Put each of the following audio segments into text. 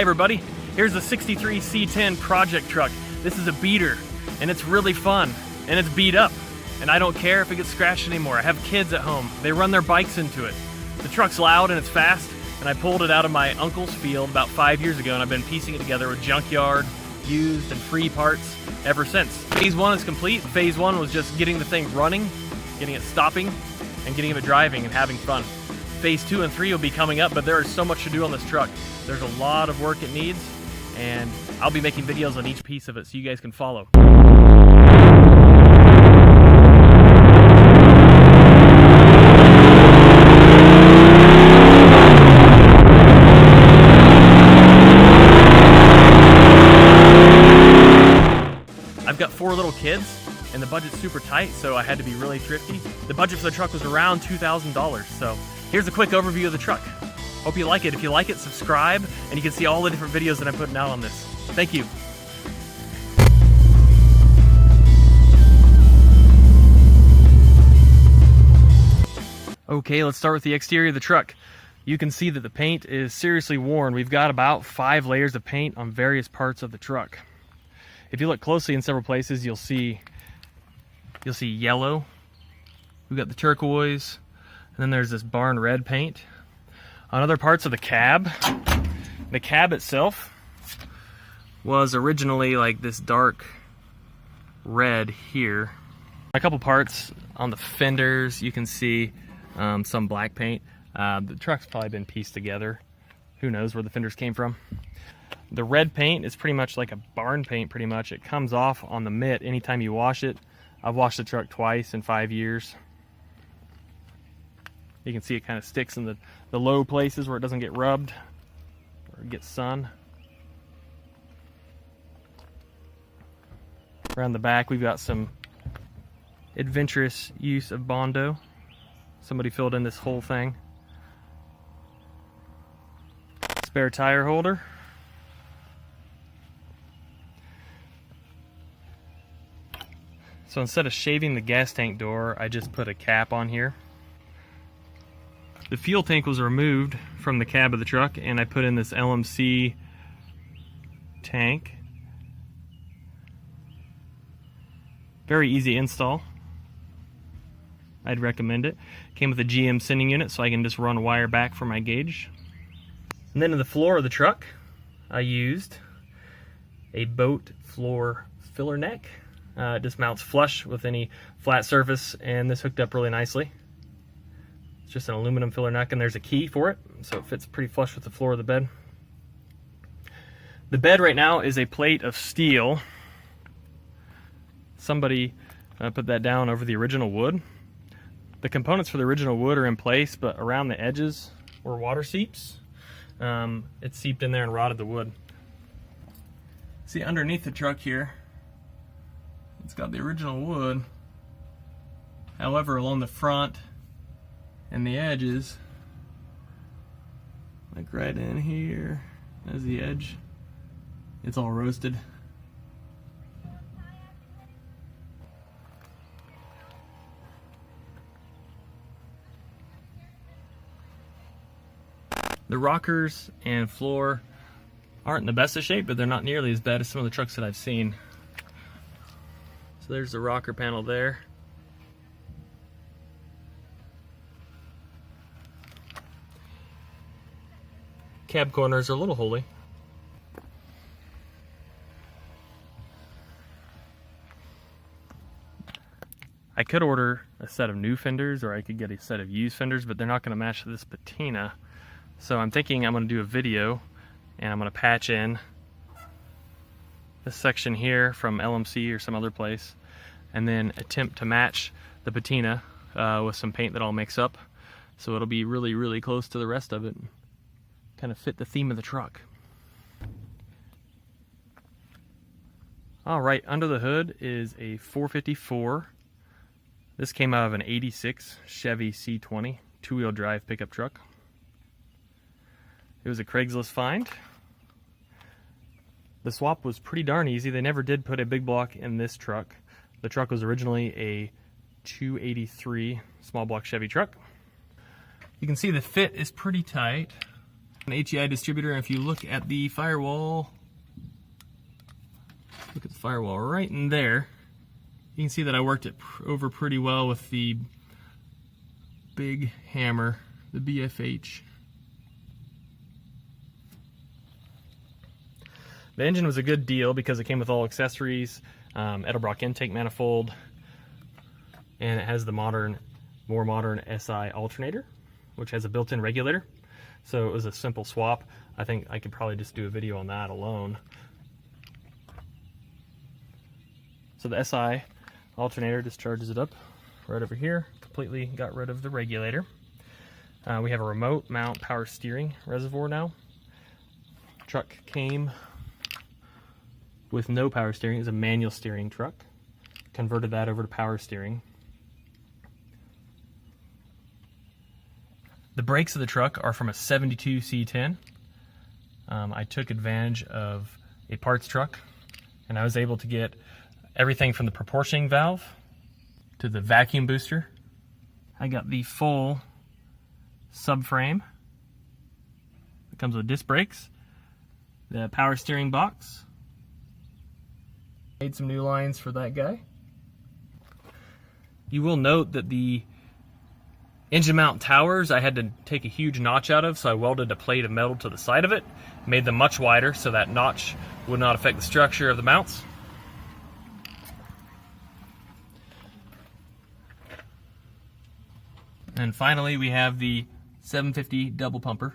everybody, here's the 63 C10 project truck. This is a beater and it's really fun and it's beat up and I don't care if it gets scratched anymore. I have kids at home, they run their bikes into it. The truck's loud and it's fast and I pulled it out of my uncle's field about 5 years ago and I've been piecing it together with junkyard, used and free parts ever since. Phase 1 is complete. Phase 1 was just getting the thing running, getting it stopping and getting it driving and having fun. Phase 2 and 3 will be coming up, but there is so much to do on this truck. There's a lot of work it needs, and I'll be making videos on each piece of it so you guys can follow. I've got 4 little kids, and the budget's super tight, so I had to be really thrifty. The budget for the truck was around $2,000, so here's a quick overview of the truck. Hope you like it. If you like it, subscribe, and you can see all the different videos that I'm putting out on this. Thank you. Okay, let's start with the exterior of the truck. You can see that the paint is seriously worn. We've got about 5 layers of paint on various parts of the truck. If you look closely in several places, you'll see yellow. We've got the turquoise, and then there's this barn red paint. On other parts of the cab itself was originally like this dark red here. A couple parts on the fenders, you can see some black paint. The truck's probably been pieced together. Who knows where the fenders came from. The red paint is pretty much like a barn paint pretty much. It comes off on the mitt anytime you wash it. I've washed the truck twice in 5 years. You can see it kind of sticks in the low places where it doesn't get rubbed or get sun. Around the back we've got some adventurous use of Bondo. Somebody filled in this whole thing. Spare tire holder. So instead of shaving the gas tank door, I just put a cap on here. The fuel tank was removed from the cab of the truck and I put in this LMC tank. Very easy install. I'd recommend it. Came with a GM sending unit so I can just run a wire back for my gauge. And then in the floor of the truck, I used a boat floor filler neck. It just mounts flush with any flat surface, and this hooked up really nicely. It's just an aluminum filler neck, and there's a key for it, so it fits pretty flush with the floor of the bed. The bed right now is a plate of steel. Somebody put that down over the original wood. The components for the original wood are in place, but around the edges where water seeps, it seeped in there and rotted the wood. See, underneath the truck here, it's got the original wood. However, along the front and the edges, like right in here, as the edge, it's all roasted. The rockers and floor aren't in the best of shape, but they're not nearly as bad as some of the trucks that I've seen. So there's the rocker panel there. Cab corners are a little holy. I could order a set of new fenders or I could get a set of used fenders, but they're not going to match this patina. So I'm thinking I'm going to do a video and I'm going to patch in this section here from LMC or some other place and then attempt to match the patina with some paint that I'll mix up so it'll be really, really close to the rest of it and kind of fit the theme of the truck. Alright, under the hood is a 454. This came out of an 86 Chevy C10 two-wheel drive pickup truck. It was a Craigslist find. The swap was pretty darn easy. They never did put a big block in this truck. The truck was originally a 283 small block Chevy truck. You can see the fit is pretty tight. An HEI distributor, and if you look at the firewall, right in there, you can see that I worked it over pretty well with the big hammer, the BFH. The engine was a good deal because it came with all accessories, Edelbrock intake manifold, and it has the more modern SI alternator, which has a built-in regulator. So it was a simple swap. I think I could probably just do a video on that alone. So the SI alternator discharges it up right over here. Completely got rid of the regulator. We have a remote mount power steering reservoir now. Truck came with no power steering. It's a manual steering truck. Converted that over to power steering. The brakes of the truck are from a 72 C10. I took advantage of a parts truck, and I was able to get everything from the proportioning valve to the vacuum booster. I got the full subframe. It comes with disc brakes, the power steering box. Made some new lines for that guy. You will note that the engine mount towers I had to take a huge notch out of, so I welded a plate of metal to the side of it, made them much wider so that notch would not affect the structure of the mounts. And finally we have the 750 double pumper.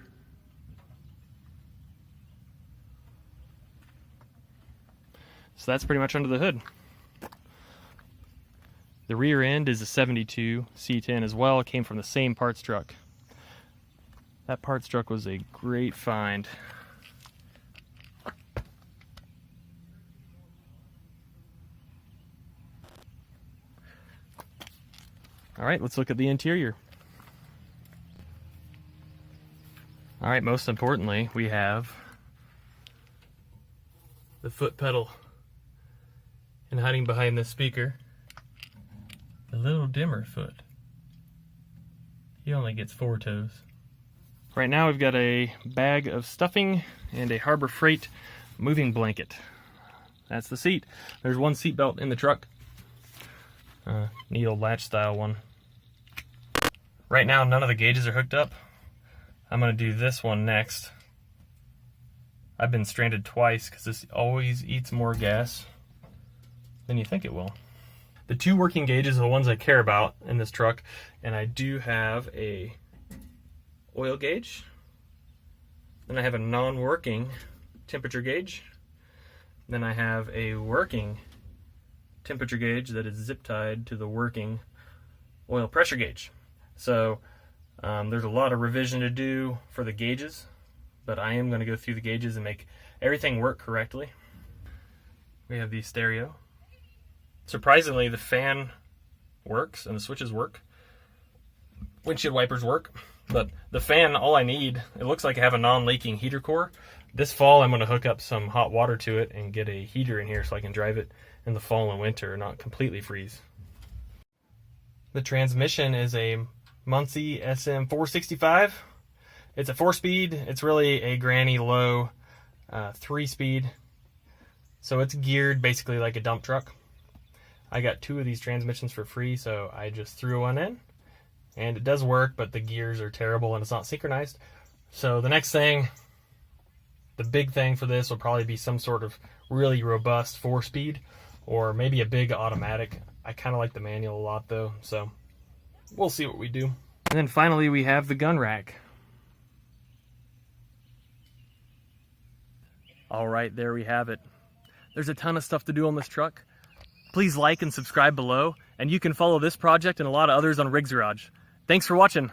So that's pretty much under the hood. The rear end is a 72 C10 as well. It came from the same parts truck. That parts truck was a great find. All right, let's look at the interior. All right, most importantly, we have the foot pedal. And hiding behind this speaker, the little dimmer foot. He only gets 4 toes. Right now we've got a bag of stuffing and a Harbor Freight moving blanket. That's the seat. There's one seat belt in the truck. Neat old latch style one. Right now none of the gauges are hooked up. I'm going to do this one next. I've been stranded twice because this always eats more gas than you think it will. The 2 working gauges are the ones I care about in this truck, and I do have a oil gauge. Then I have a non-working temperature gauge. Then I have a working temperature gauge that is zip tied to the working oil pressure gauge. So there's a lot of revision to do for the gauges, but I am going to go through the gauges and make everything work correctly. We have the stereo. Surprisingly, the fan works and the switches work. Windshield wipers work, but the fan, all I need, it looks like I have a non-leaking heater core. This fall I'm going to hook up some hot water to it and get a heater in here so I can drive it in the fall and winter and not completely freeze. The transmission is a Muncie SM465. It's a 4-speed. It's really a granny low 3-speed. So it's geared basically like a dump truck. I got 2 of these transmissions for free, so I just threw one in. And it does work, but the gears are terrible and it's not synchronized. So the next thing, the big thing for this will probably be some sort of really robust 4-speed or maybe a big automatic. I kind of like the manual a lot though, so we'll see what we do. And then finally we have the gun rack. All right, there we have it. There's a ton of stuff to do on this truck. Please like and subscribe below, and you can follow this project and a lot of others on Riggs Garage. Thanks for watching.